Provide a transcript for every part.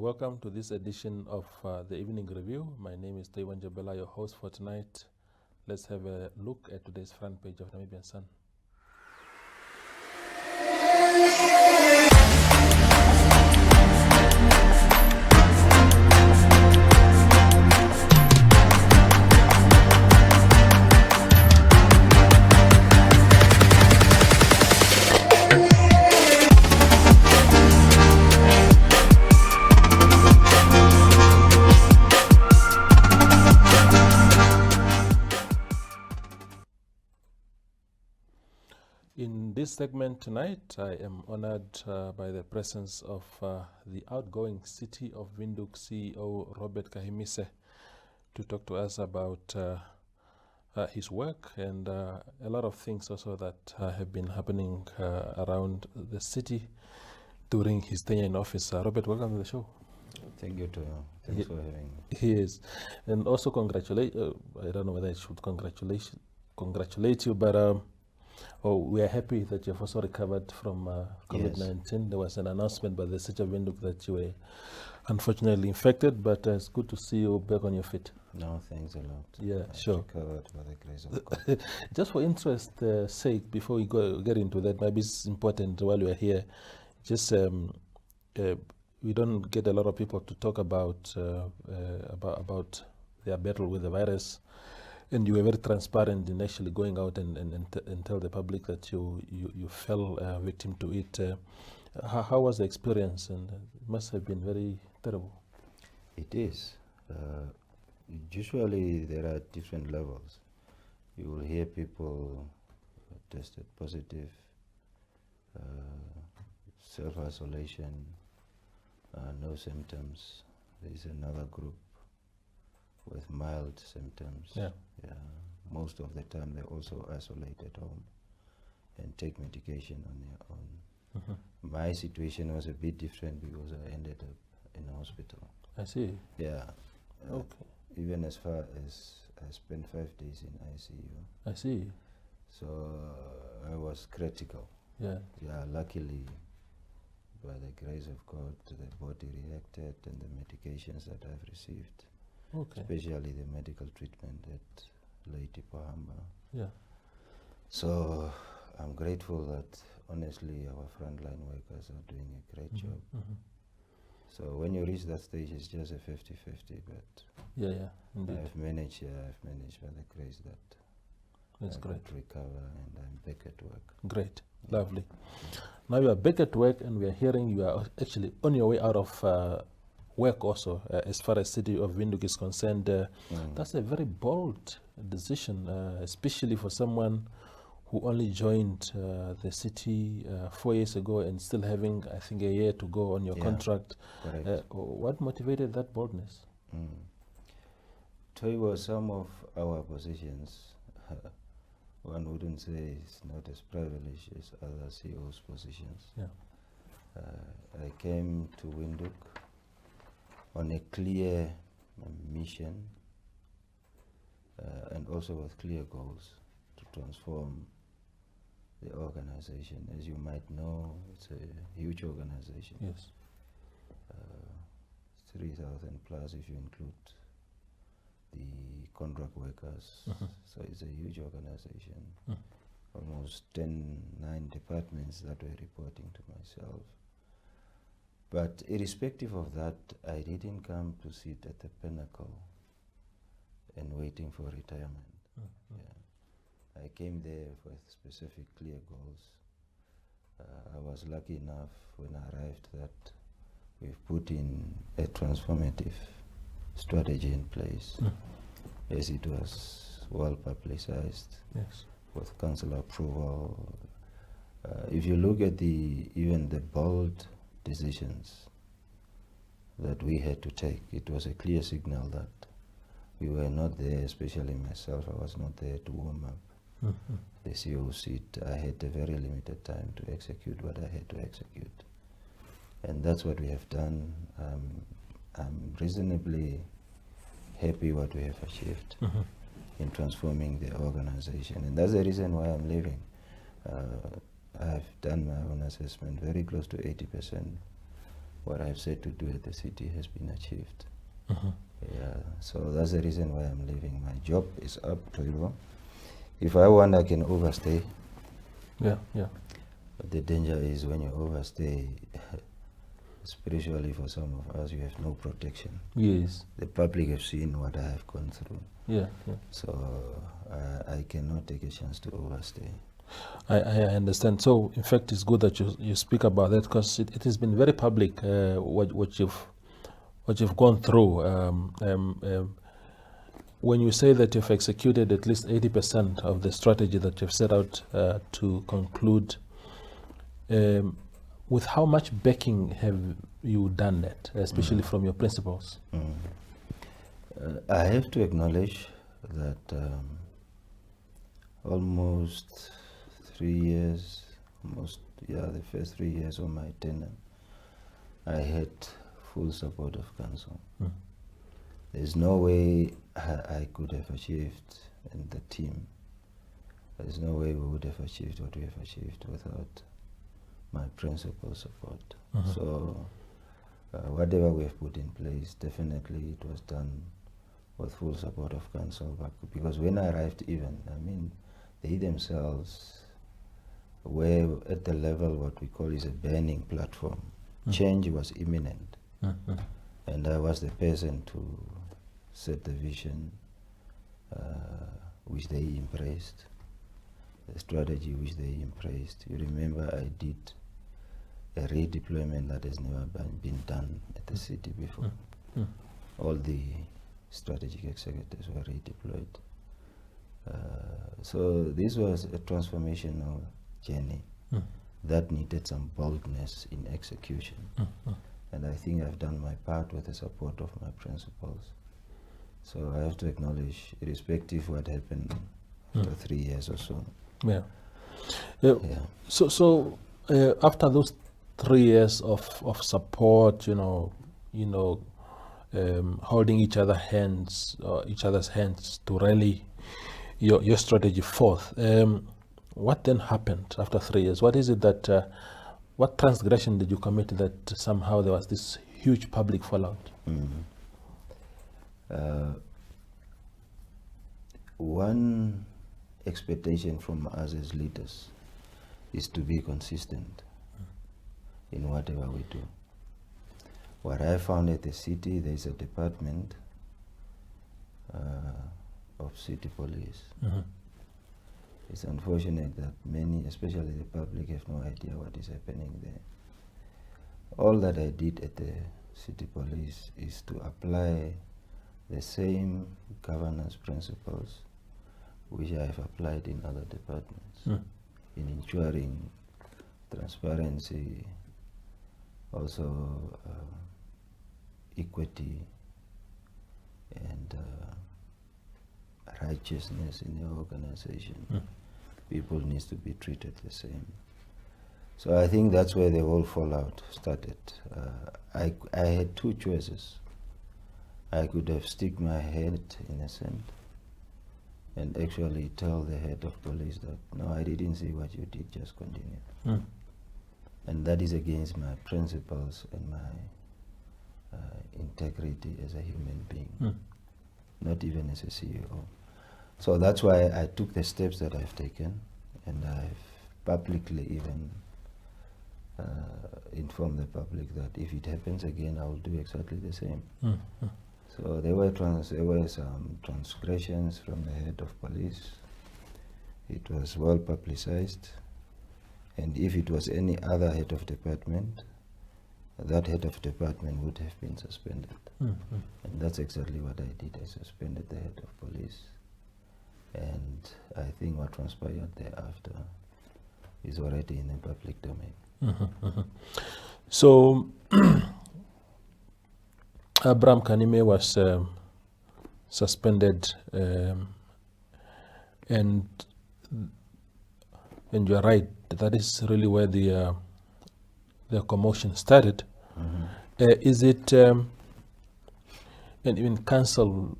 welcome to this edition of the Evening Review. My name is Taiwan Jabela, your host for tonight. Let's have a look at today's front page of Namibian Sun. In this segment tonight, I am honored by the presence of the outgoing City of Windhoek CEO, Robert Kahimise, to talk to us about his work and a lot of things also that have been happening around the city during his tenure in office. Robert, welcome to the show. Thank you, Toyo. Thanks for having me. Yes, and also congratulate, I don't know whether I should congratulate you, but we are happy that you've also recovered from COVID-19. Yes. There was an announcement by the City of Windhoek that you were unfortunately infected, but it's good to see you back on your feet. No, thanks a lot. Yeah, sure. Recovered by the grace of God. Just for interest sake, before we get into that, maybe it's important while we are here, just we don't get a lot of people to talk about their battle with the virus. And you were very transparent in actually going out and tell the public that you fell victim to it. How was the experience? And it must have been very terrible. It is. Usually there are different levels. You will hear people tested positive, self-isolation, no symptoms. There is another group with mild symptoms. Yeah. Most of the time they also isolate at home and take medication on their own. Mm-hmm. My situation was a bit different because I ended up in a hospital. I see. Yeah. Okay. Even as far as I spent 5 days in ICU. I see. So I was critical. Yeah. Yeah, luckily, by the grace of God, the body reacted and the medications that I've received. Okay. Especially the medical treatment at Lady Pahamba. Yeah. So I'm grateful that honestly our frontline workers are doing a great job. Mm-hmm. So when you reach that stage, it's just a 50-50, but indeed. I've managed by the grace that that's great. Recover and I'm back at work. Great, lovely. Now you are back at work and we are hearing you are actually on your way out of work also, as far as City of Windhoek is concerned. That's a very bold decision, especially for someone who only joined the city 4 years ago and still having, I think, a year to go on your contract. What motivated that boldness? Toivo, some of our positions, one wouldn't say it's not as privileged as other CEOs' positions. Yeah. I came to Windhoek on a clear mission and also with clear goals to transform the organization. As you might know, it's a huge organization. Yes. 3,000 plus if you include the contract workers. So it's a huge organization. Almost 9 departments that were reporting to myself. But irrespective of that, I didn't come to sit at the pinnacle and waiting for retirement. I came there with specific clear goals. I was lucky enough when I arrived that we've put in a transformative strategy in place, as it was well publicized, with council approval. If you look at even the bold decisions that we had to take, it was a clear signal that we were not there, especially myself, I was not there to warm up the CEO seat. I had a very limited time to execute what I had to execute. And that's what we have done. I'm reasonably happy what we have achieved in transforming the organization. And that's the reason why I'm leaving. I've done my own assessment, very close to 80% what I've said to do at the city has been achieved. Mm-hmm. Yeah, so that's the reason why I'm leaving. My job is up, if I want, I can overstay. Yeah, yeah. But the danger is when you overstay, spiritually for some of us, you have no protection. Yes. The public have seen what I have gone through. Yeah, yeah. So I cannot take a chance to overstay. I understand. So, in fact, it's good that you speak about that, because it has been very public what you've gone through. When you say that you've executed at least 80% of the strategy that you've set out to conclude, with how much backing have you done that, especially from your principals? I have to acknowledge that almost 3 years, the first 3 years of my tenure, I had full support of council. There's no way I could have achieved, and the team, there's no way we would have achieved what we have achieved without my principal support. So whatever we have put in place, definitely it was done with full support of council. Because when I arrived they themselves were at the level what we call is a burning platform. Change was imminent. And I was the person to set the vision which they embraced, the strategy which they embraced. You remember I did a redeployment that has never been done at the city before. All the strategic executives were redeployed. So this was a transformational journey that needed some boldness in execution. And I think I've done my part with the support of my principals. So I have to acknowledge, irrespective of what happened for 3 years or so. Yeah. So after those 3 years of support, holding each other's hands to rally your strategy forth, what then happened after 3 years? What is it that, what transgression did you commit that somehow there was this huge public fallout? One expectation from us as leaders is to be consistent in whatever we do. What I found at the city, there is a department of city police. It's unfortunate that many, especially the public, have no idea what is happening there. All that I did at the city police is to apply the same governance principles which I have applied in other departments, in ensuring transparency, also equity and righteousness in the organization. People need to be treated the same. So I think that's where the whole fallout started. I had two choices. I could have stick my head in the sand and actually tell the head of police that, no, I didn't see what you did, just continue. And that is against my principles and my integrity as a human being, not even as a CEO. So that's why I took the steps that I've taken, and I've publicly even informed the public that if it happens again, I will do exactly the same. So there were some transgressions from the head of police. It was well publicized, and if it was any other head of department, that head of department would have been suspended. And that's exactly what I did. I suspended the head of police. And I think what transpired thereafter is already in the public domain. So Abraham Kanime was suspended, and you're right, that is really where the commotion started. Is it, and even council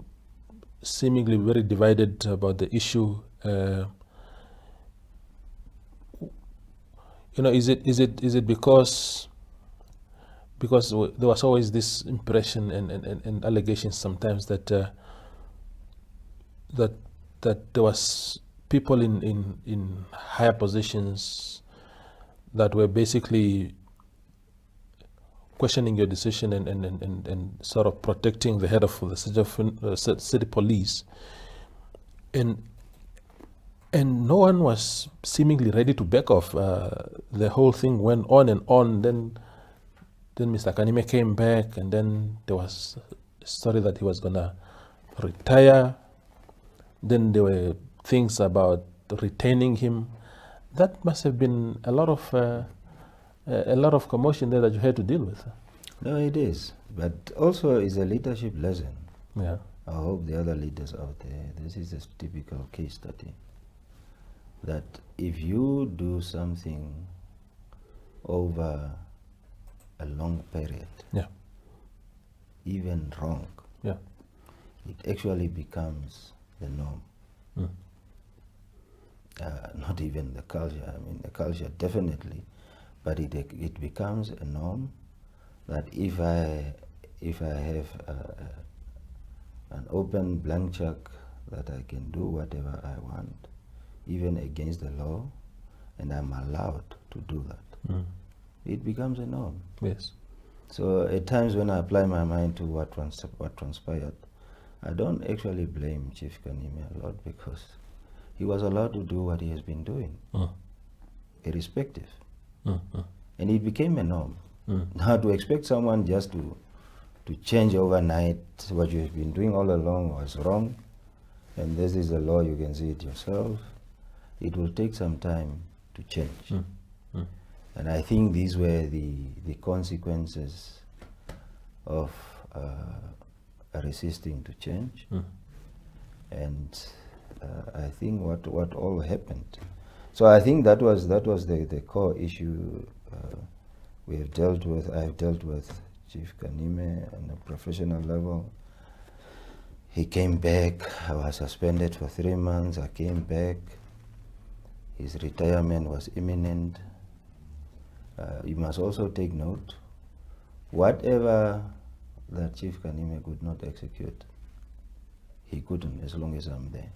seemingly very divided about the issue, is it because because there was always this impression and allegations sometimes that that there was people in higher positions that were basically questioning your decision and sort of protecting the head of the city police, and no one was seemingly ready to back off. The whole thing went on and on. Then Mr. Kanime came back, and then there was a story that he was gonna retire. Then there were things about retaining him. That must have been a lot of commotion there that you had to deal with. No, it is, but also is a leadership lesson. Yeah. I hope the other leaders out there, this is a typical case study, that if you do something over a long period, yeah, even wrong, yeah, it actually becomes the norm. Mm. Not even the culture. I mean, the culture definitely, but it becomes a norm that if I have an open blank check that I can do whatever I want, even against the law, and I'm allowed to do that, it becomes a norm. Yes. So at times when I apply my mind to what transpired, I don't actually blame Chief Kanime a lot, because he was allowed to do what he has been doing, irrespective. And it became a norm. Now to expect someone just to change overnight what you have been doing all along was wrong, and this is the law, you can see it yourself, it will take some time to change. And I think these were the consequences of resisting to change. And I think what all happened. So I think that was the core issue we have dealt with. I've dealt with Chief Kanime on a professional level. He came back. I was suspended for 3 months. I came back. His retirement was imminent. You must also take note, whatever that Chief Kanime could not execute, he couldn't as long as I'm there.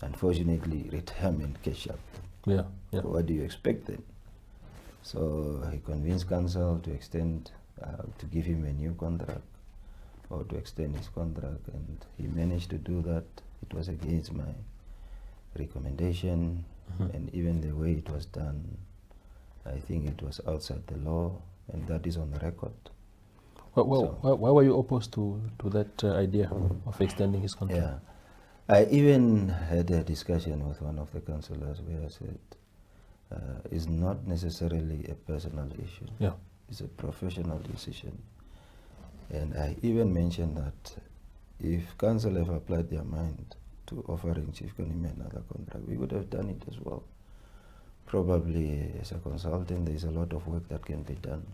Unfortunately, retirement catch up. Yeah. So what do you expect then? So he convinced council to extend, to give him a new contract, or to extend his contract, and he managed to do that. It was against my recommendation, and even the way it was done, I think it was outside the law, and that is on the record. Well, why were you opposed to that idea of extending his contract? Yeah, I even had a discussion with one of the councillors where I said, it's not necessarily a personal issue. Yeah. It's a professional decision. And I even mentioned that if council have applied their mind to offering Chief Kanime another contract, we would have done it as well. Probably as a consultant, there's a lot of work that can be done,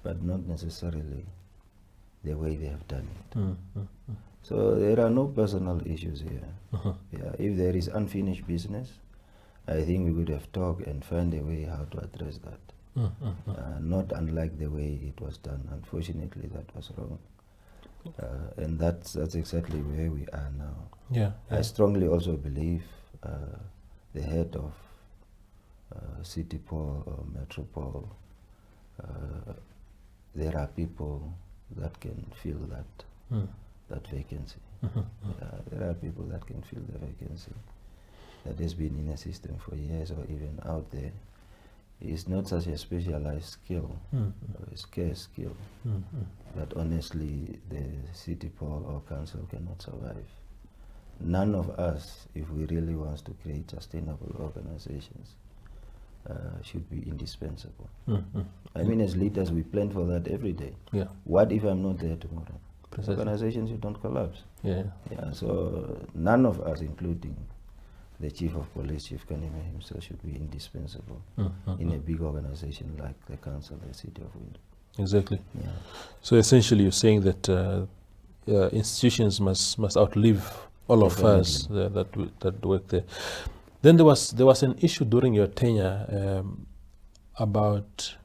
but not necessarily the way they have done it. So there are no personal issues here. Yeah, if there is unfinished business, I think we would have talked and find a way how to address that. Not unlike the way it was done. Unfortunately, that was wrong. And that's exactly where we are now. Yeah. I strongly also believe the head of City Pole or Metropole, there are people that can fill that vacancy. There are people that can fill the vacancy. That has been in a system for years or even out there. It's not such a specialized skill, or a scarce skill, that honestly the City Pole or council cannot survive. None of us, if we really want to create sustainable organizations, should be indispensable. I mean, as leaders, we plan for that every day. Yeah. What if I'm not there tomorrow? Precisely. Organizations don't collapse. Yeah. So none of us, including the Chief of Police, Chief Kanime himself, should be indispensable in a big organization like the council, the City of Windhoek. Exactly. Yeah. So essentially, you're saying that institutions must outlive all of us that work there. Then there was an issue during your tenure about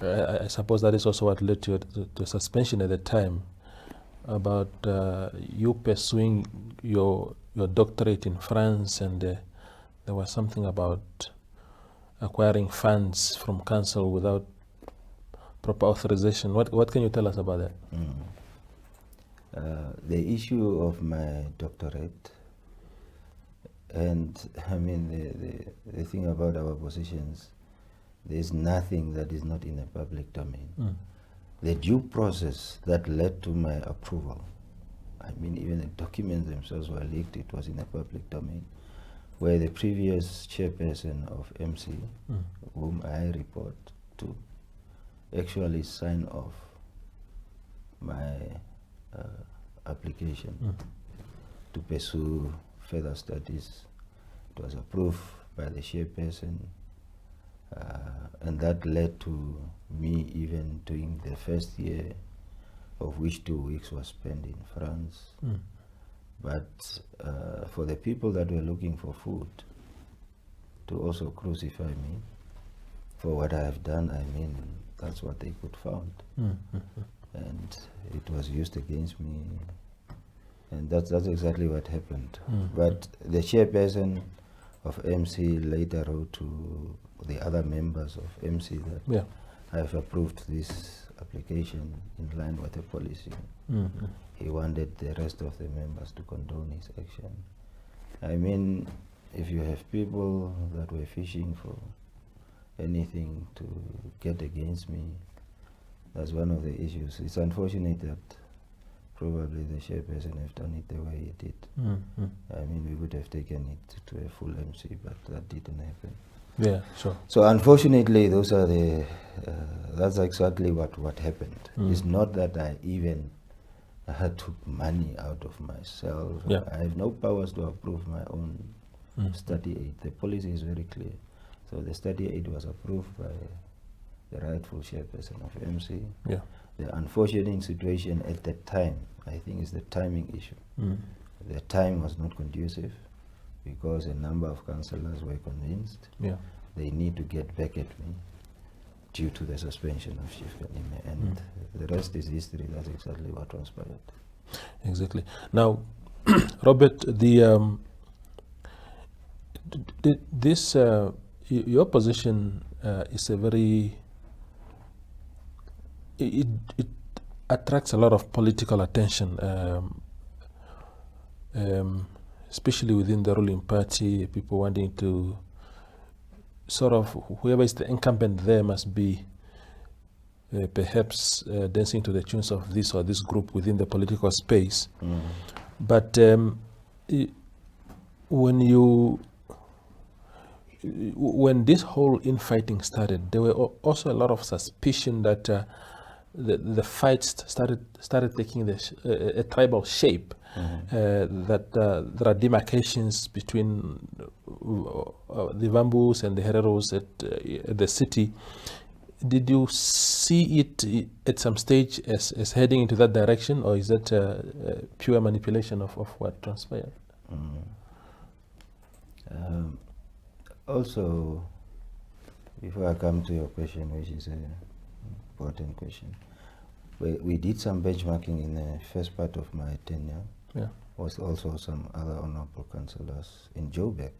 I suppose that is also what led to suspension at the time, about you pursuing your doctorate in France, and there was something about acquiring funds from council without proper authorization. What can you tell us about that? The issue of my doctorate, and I mean the thing about our positions, there's nothing that is not in the public domain. The due process that led to my approval, I mean even the documents themselves were leaked, it was in the public domain, where the previous chairperson of MC, whom I report to, actually signed off my application to pursue further studies. It was approved by the chairperson, and that led to me even doing the first year, of which 2 weeks was spent in France. But for the people that were looking for food to also crucify me for what I have done, I mean, that's what they could found. And it was used against me, and that's exactly what happened. But the chairperson of MC later wrote to the other members of MC that I have approved this application in line with the policy. He wanted the rest of the members to condone his action. I mean, if you have people that were fishing for anything to get against me, that's one of the issues. It's unfortunate that probably the chairperson have done it the way he did. I mean, we would have taken it to a full MC, but that didn't happen. Yeah, sure. So unfortunately, those are the. That's exactly what happened. It's not that I even took money out of myself. Yeah. I have no powers to approve my own study aid. The policy is very clear. So the study aid was approved by the rightful chairperson of MC. Yeah. The unfortunate situation at that time, I think, is the timing issue. The time was not conducive, because a number of councillors were convinced they need to get back at me due to the suspension of Chief Kanime, and the rest is history. That's exactly what transpired. Exactly. Now, Robert, this your position is a very it attracts a lot of political attention, especially within the ruling party. People wanting to sort of, whoever is the incumbent there must be perhaps dancing to the tunes of this or this group within the political space. But when this whole infighting started, there were also a lot of suspicion that the fights started taking a tribal shape. That there are demarcations between the Vambus and the Hereros at the city. Did you see it at some stage as heading into that direction, or is that pure manipulation of what transpired? Also, before I come to your question, which is an important question, we did some benchmarking in the first part of my tenure. Was also some other honorable councillors in Joburg.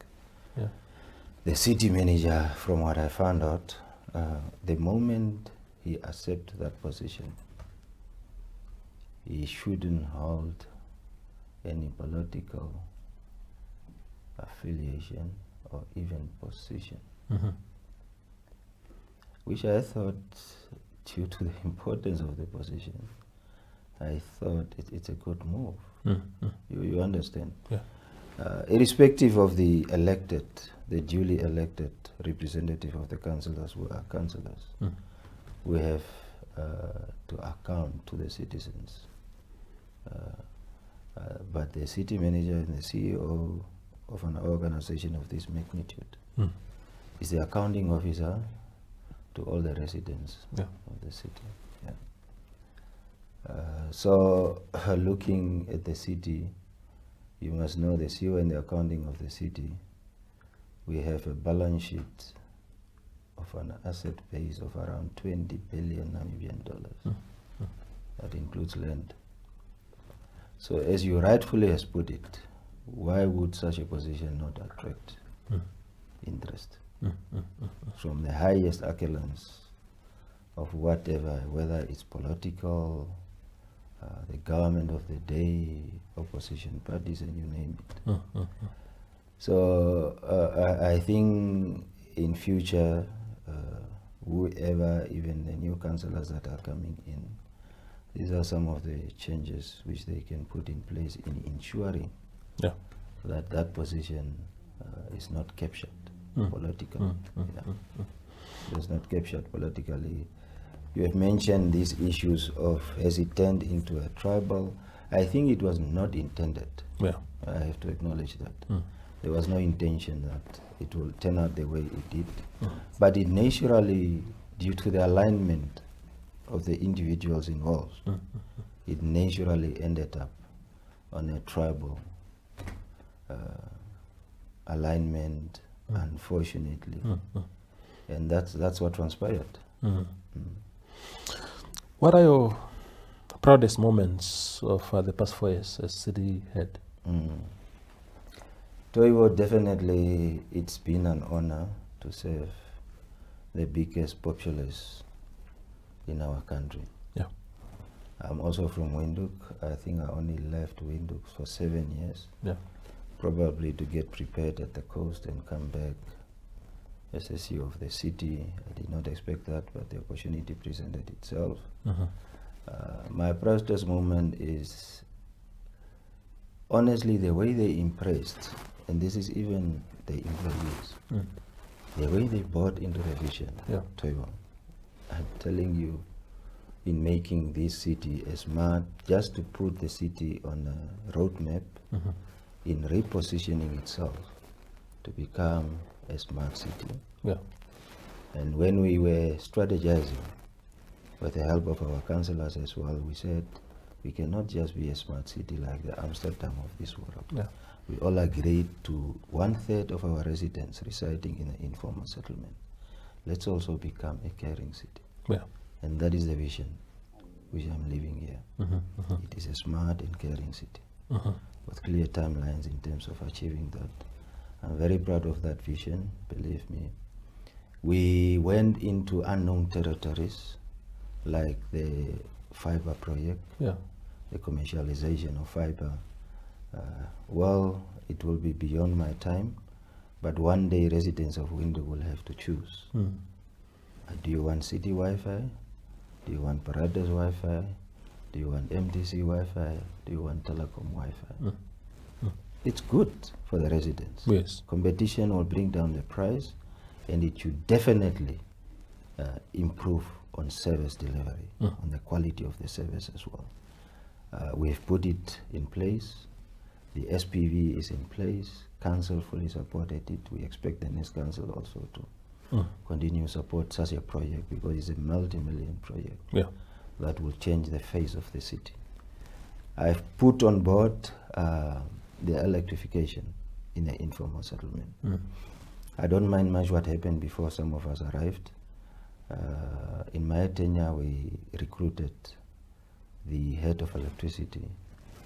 The city manager, from what I found out, the moment he accepts that position, he shouldn't hold any political affiliation or even position. Which I thought, due to the importance of the position, I thought it's a good move. You understand? Irrespective of the elected, the duly elected representative of the councillors who are councillors, we have to account to the citizens. But the city manager and the CEO of an organization of this magnitude is the accounting officer to all the residents of the city. So looking at the city, you must know the CEO and the accounting of the city. We have a balance sheet of an asset base of around 20 billion Namibian dollars. That includes land. So as you rightfully has put it, why would such a position not attract interest from the highest echelons of whatever, whether it's political, the government of the day, opposition parties, and you name it. So I think in future, whoever, even the new councillors that are coming in, these are some of the changes which they can put in place in ensuring that that position is not captured politically. It's not captured politically. You have mentioned these issues of, has it turned into a tribal? I think it was not intended. I have to acknowledge that. There was no intention that it will turn out the way it did. But it naturally, due to the alignment of the individuals involved, it naturally ended up on a tribal alignment, unfortunately. And that's what transpired. What are your proudest moments of the past 4 years as city head? Toivo, definitely it's been an honor to serve the biggest populace in our country. I'm also from Windhoek. I think I only left Windhoek for 7 years. Probably to get prepared at the coast and come back as a CEO of the city. I did not expect that, but the opportunity presented itself. My proudest moment is honestly the way they impressed, and this is even the employees, the way they bought into the vision. Toivo, I'm telling you, in making this city a smart, just to put the city on a roadmap, in repositioning itself to become a smart city. And when we were strategizing, with the help of our councillors as well, we said we cannot just be a smart city like the Amsterdam of this world. We all agreed to 1/3 of our residents residing in an informal settlement. Let's also become a caring city. And that is the vision which I'm living here. It is a smart and caring city with clear timelines in terms of achieving that. I'm very proud of that vision, believe me. We went into unknown territories like the fiber project, the commercialization of fiber. Well, it will be beyond my time, but one day residents of Windhoek will have to choose. Do you want city Wi-Fi? Do you want proudest Wi-Fi? Do you want MTC Wi-Fi? Do you want telecom Wi-Fi? It's good for the residents. Competition will bring down the price, and it should definitely improve on service delivery, on the quality of the service as well. We've put it in place. The SPV is in place. Council fully supported it. We expect the next council also to continue support such a project, because it's a multi-million project that will change the face of the city. I've put on board the electrification in the informal settlement. I don't mind much what happened before some of us arrived. In my tenure, we recruited the head of electricity,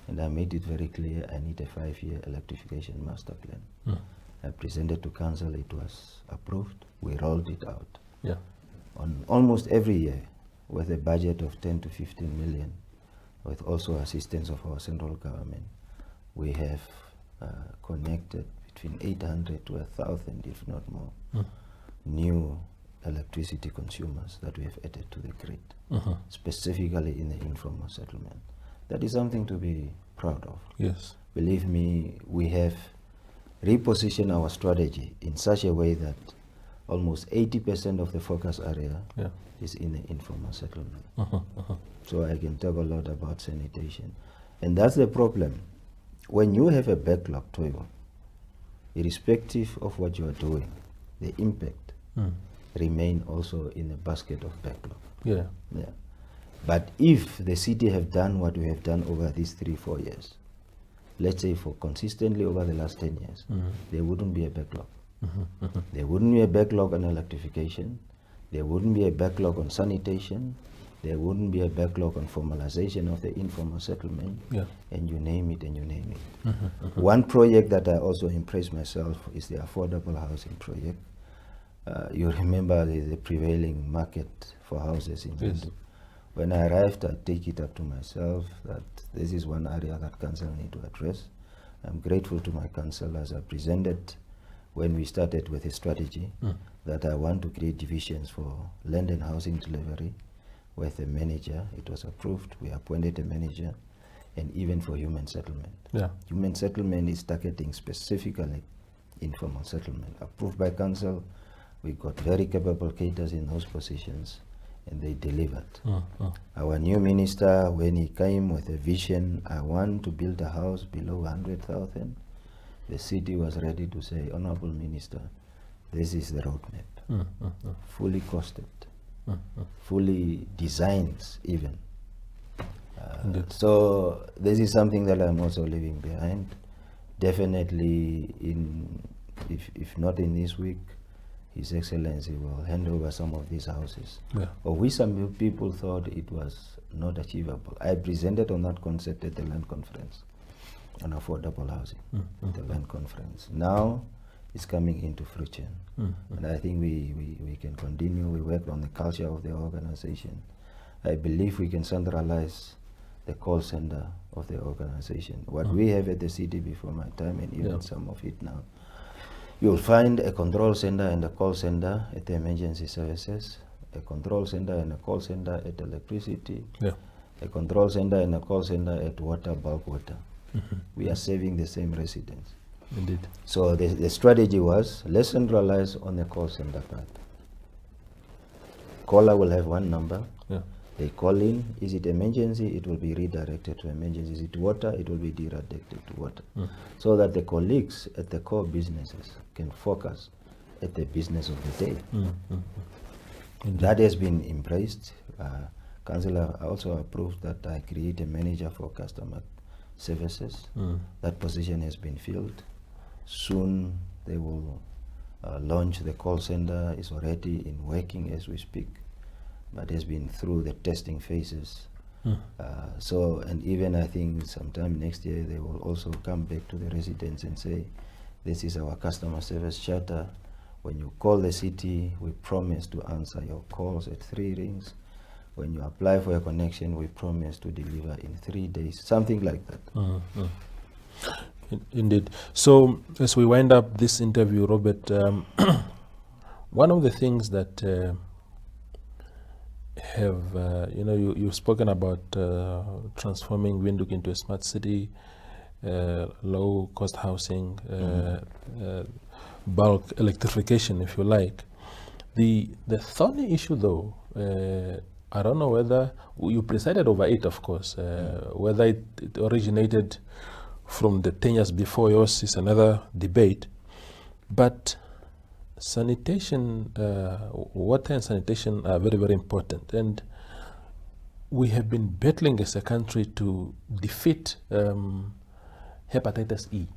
and I made it very clear I need a 5-year electrification master plan. I presented to council, it was approved, we rolled it out. On almost every year, with a budget of 10 to 15 million, with also assistance of our central government, we have connected between 800 to 1,000, if not more, new electricity consumers that we have added to the grid, specifically in the informal settlement. That is something to be proud of. Believe me, we have repositioned our strategy in such a way that almost 80% of the focus area is in the informal settlement. So I can talk a lot about sanitation. And that's the problem. When you have a backlog, Toivo, irrespective of what you are doing, the impact remain also in the basket of backlog. But if the city have done what we have done over these 3-4 years, let's say for consistently over the last 10 years, there wouldn't be a backlog. There wouldn't be a backlog on electrification. There wouldn't be a backlog on sanitation. There wouldn't be a backlog on formalization of the informal settlement. Yeah. And you name it, and you name it. One project that I also impressed myself is the affordable housing project. You remember the prevailing market for houses in Windhoek. When I arrived, I take it up to myself that this is one area that council need to address. I'm grateful to my council as I presented when we started with a strategy that I want to create divisions for land and housing delivery with a manager. It was approved. We appointed a manager, and even for human settlement. Yeah. Human settlement is targeting specifically informal settlement. Approved by council. We got very capable cadres in those positions, and they delivered. Our new minister, when he came with a vision, I want to build a house below 100,000, the city was ready to say, Honorable Minister, this is the roadmap. Fully costed, fully designed even. So this is something that I'm also leaving behind. Definitely, if not in this week, His Excellency will hand over some of these houses. Of which some people thought it was not achievable. I presented on that concept at the land conference on affordable housing, the land conference. Now it's coming into fruition. And I think we can continue. We work on the culture of the organization. I believe we can centralize the call center of the organization. What we have at the city before my time, and even some of it now, you'll find a control center and a call center at the emergency services, a control center and a call center at electricity, a control center and a call center at water, bulk water. We are serving the same residents. Indeed. So the strategy was, let's centralize on the call center part. Caller will have one number. They call in. Is it emergency? It will be redirected to emergency. Is it water? It will be redirected to water. So that the colleagues at the core businesses can focus at the business of the day. That has been embraced. Councillor also approved that I create a manager for customer services. That position has been filled. Soon they will launch the call center. It's already in working as we speak, but has been through the testing phases. So, and even I think sometime next year they will also come back to the residents and say, this is our customer service charter. When you call the city, we promise to answer your calls at 3 rings. When you apply for a connection, we promise to deliver in 3 days, something like that. Indeed. So as we wind up this interview, Robert, one of the things that you've spoken about transforming Windhoek into a smart city, low cost housing, bulk electrification, if you like. The thorny issue though, I don't know whether you presided over it, of course, whether it originated from the 10 years before yours is another debate, but sanitation, water and sanitation are very, very important, and we have been battling as a country to defeat hepatitis E,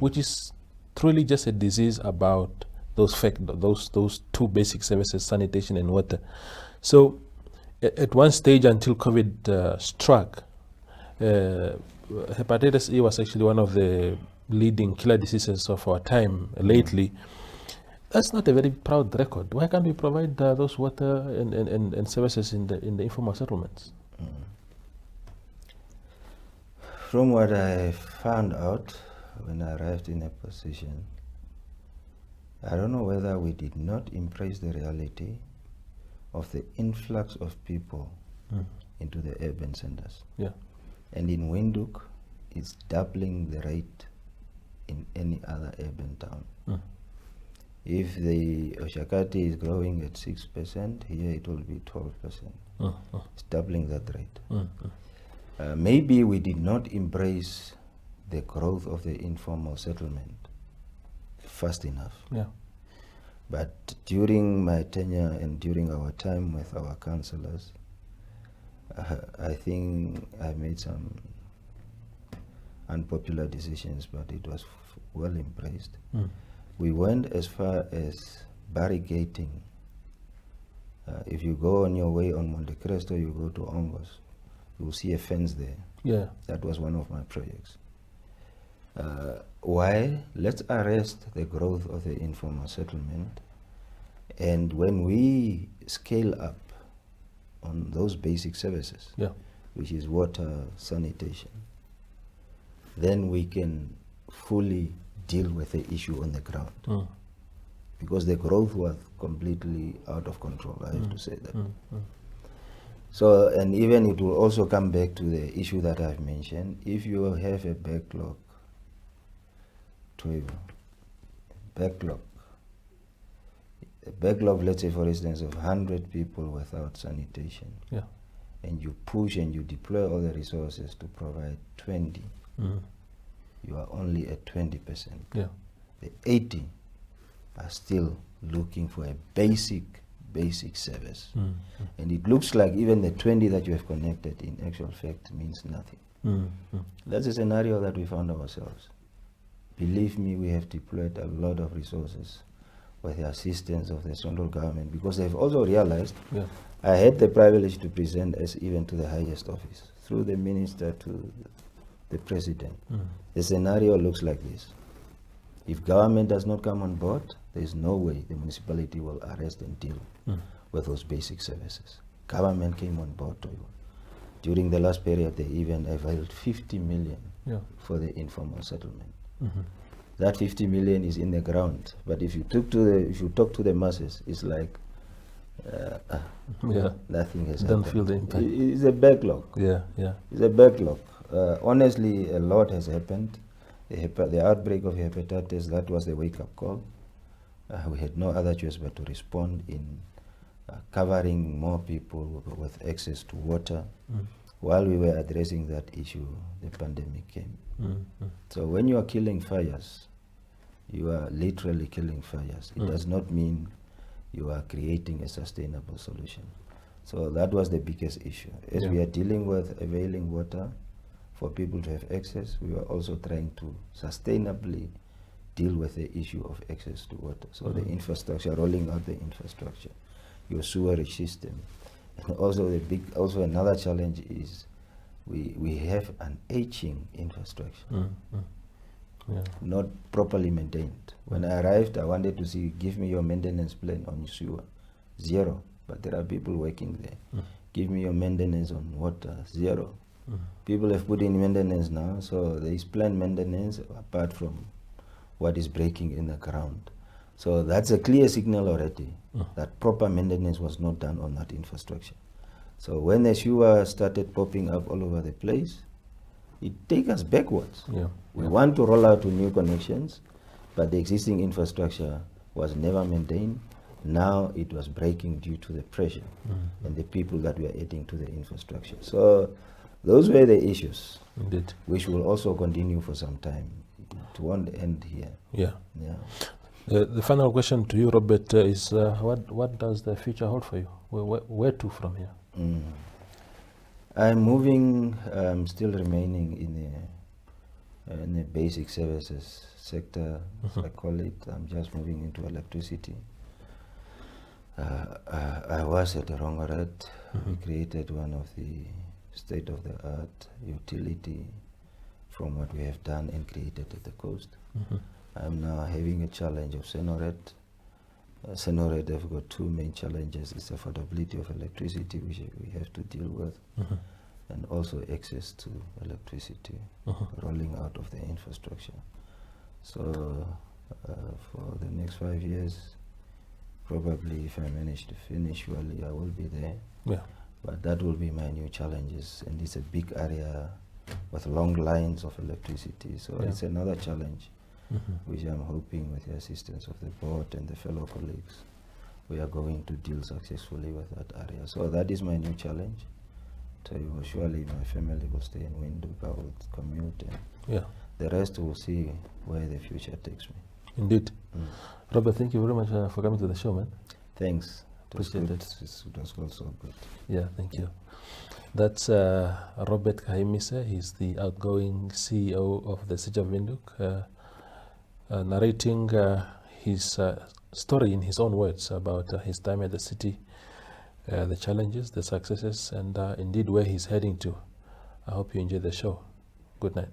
which is truly just a disease about those two basic services, sanitation and water. So at one stage until COVID struck, hepatitis E was actually one of the leading killer diseases of our time lately. That's not a very proud record. Why can't we provide those water and services in the informal settlements? From what I found out when I arrived in a position, I don't know whether we did not embrace the reality of the influx of people into the urban centers. And in Windhoek, it's doubling the rate in any other urban town. If the Oshakati is growing at 6%, here it will be 12%. It's doubling that rate. Maybe we did not embrace the growth of the informal settlement fast enough. But during my tenure and during our time with our councillors, I think I made some unpopular decisions, but it was well embraced. we went as far as barricading. If you go on your way on Monte Cristo, you go to Ongos, you will see a fence there. Yeah. That was one of my projects. Why? Let's arrest the growth of the informal settlement, and when we scale up on those basic services, Yeah. which is water, sanitation, then we can fully deal with the issue on the ground. Mm. Because the growth was completely out of control, I have to say that. Mm. Mm. So, and even it will also come back to the issue that I've mentioned. If you have a backlog, a backlog, let's say for instance, of 100 people without sanitation, Yeah. and you push and you deploy all the resources to provide 20, Mm. you are only at 20%. Yeah. The 80 are still looking for a basic service. Mm. And it looks like even the 20 that you have connected in actual fact means nothing. Mm. Mm. That's a scenario that we found ourselves. Believe me, we have deployed a lot of resources with the assistance of the central government, because they've also realized, Yeah. I had the privilege to present as even to the highest office, through the minister to the president. Mm. The scenario looks like this. If government does not come on board, there is no way the municipality will arrest and deal with those basic services. Government came on board. During the last period, they even availed 50 million Yeah. for the informal settlement. Mhm. That 50 million is in the ground, but if you talk to the masses, it's like Yeah. nothing has Don't happened. feel the impact. It's a backlog. Yeah. Yeah. It's a backlog. Honestly, a lot has happened. The outbreak of hepatitis, that was a wake-up call. We had no other choice but to respond in covering more people with access to water. Mm. While we were addressing that issue, the pandemic came. Mm. Mm. So when you are killing fires, you are literally killing fires. It does not mean you are creating a sustainable solution. So that was the biggest issue. As we are dealing with availing water for people to have access, we were also trying to sustainably deal with the issue of access to water. So the infrastructure, rolling out the infrastructure, your sewerage system. And also another challenge is we have an aging infrastructure, Yeah. not properly maintained. When I arrived, I wanted to see, give me your maintenance plan on sewer, 0. But there are people working there. Give me your maintenance on water, 0. People have put in maintenance now, so there is planned maintenance apart from what is breaking in the ground. So that's a clear signal already that proper maintenance was not done on that infrastructure. So when the sewer started popping up all over the place, it takes us backwards. Yeah. We want to roll out to new connections, but the existing infrastructure was never maintained. Now it was breaking due to the pressure and the people that we are adding to the infrastructure. So those were the issues, Indeed. which will also continue for some time. It won't end here. Yeah. Yeah. The final question to you, Robert, is what does the future hold for you? Where to from here? I'm moving, still remaining in the basic services sector, as I call it. I'm just moving into electricity. I was at Rongoret. We created one of the state-of-the-art utility from what we have done and created at the coast. I'm now having a challenge of Senoret. Senoret have got two main challenges. It's affordability of electricity, which we have to deal with, and also access to electricity, rolling out of the infrastructure. So for the next 5 years, probably if I manage to finish, surely I will be there. Yeah. But that will be my new challenges, and it's a big area with long lines of electricity. So it's another challenge, which I'm hoping with the assistance of the board and the fellow colleagues, we are going to deal successfully with that area. So that is my new challenge. So surely my family will stay in Windhoek, I will commute, and the rest will see where the future takes me. Indeed. Robert, thank you very much for coming to the show, man. Thanks. Appreciate it. It was also good. Yeah, thank you. That's Robert Kahimise. He's the outgoing CEO of the City of Windhoek, narrating his story in his own words about his time at the city, the challenges, the successes, and indeed where he's heading to. I hope you enjoy the show. Good night.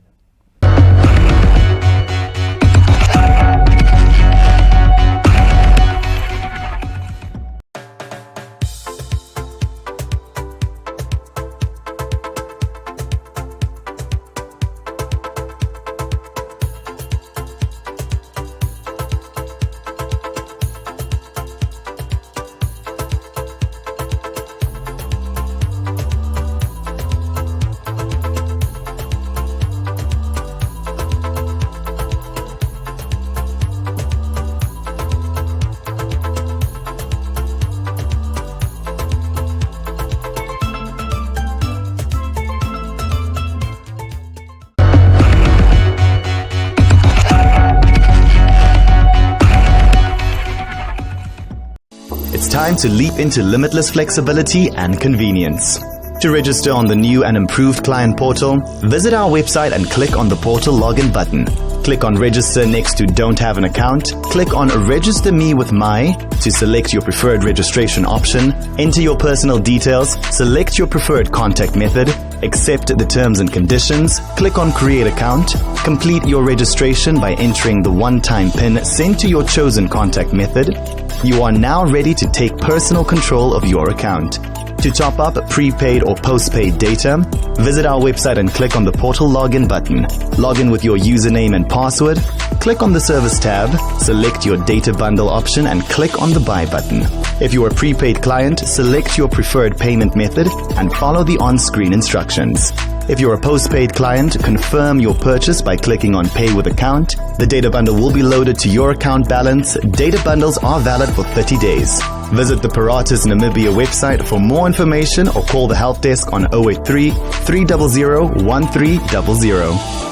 It's time to leap into limitless flexibility and convenience. To register on the new and improved client portal, visit our website and click on the portal login button. Click on Register next to Don't Have an Account. Click on Register Me with My to select your preferred registration option. Enter your personal details. Select your preferred contact method. Accept the terms and conditions. Click on Create Account. Complete your registration by entering the one-time PIN sent to your chosen contact method. You are now ready to take personal control of your account. To top up prepaid or postpaid data, visit our website and click on the portal login button. Log in with your username and password. Click on the service tab, select your data bundle option and click on the buy button. If you are a prepaid client, select your preferred payment method and follow the on-screen instructions. If you're a postpaid client, confirm your purchase by clicking on Pay with Account. The data bundle will be loaded to your account balance. Data bundles are valid for 30 days. Visit the Proudest Namibia website for more information or call the help desk on 083 300 1300.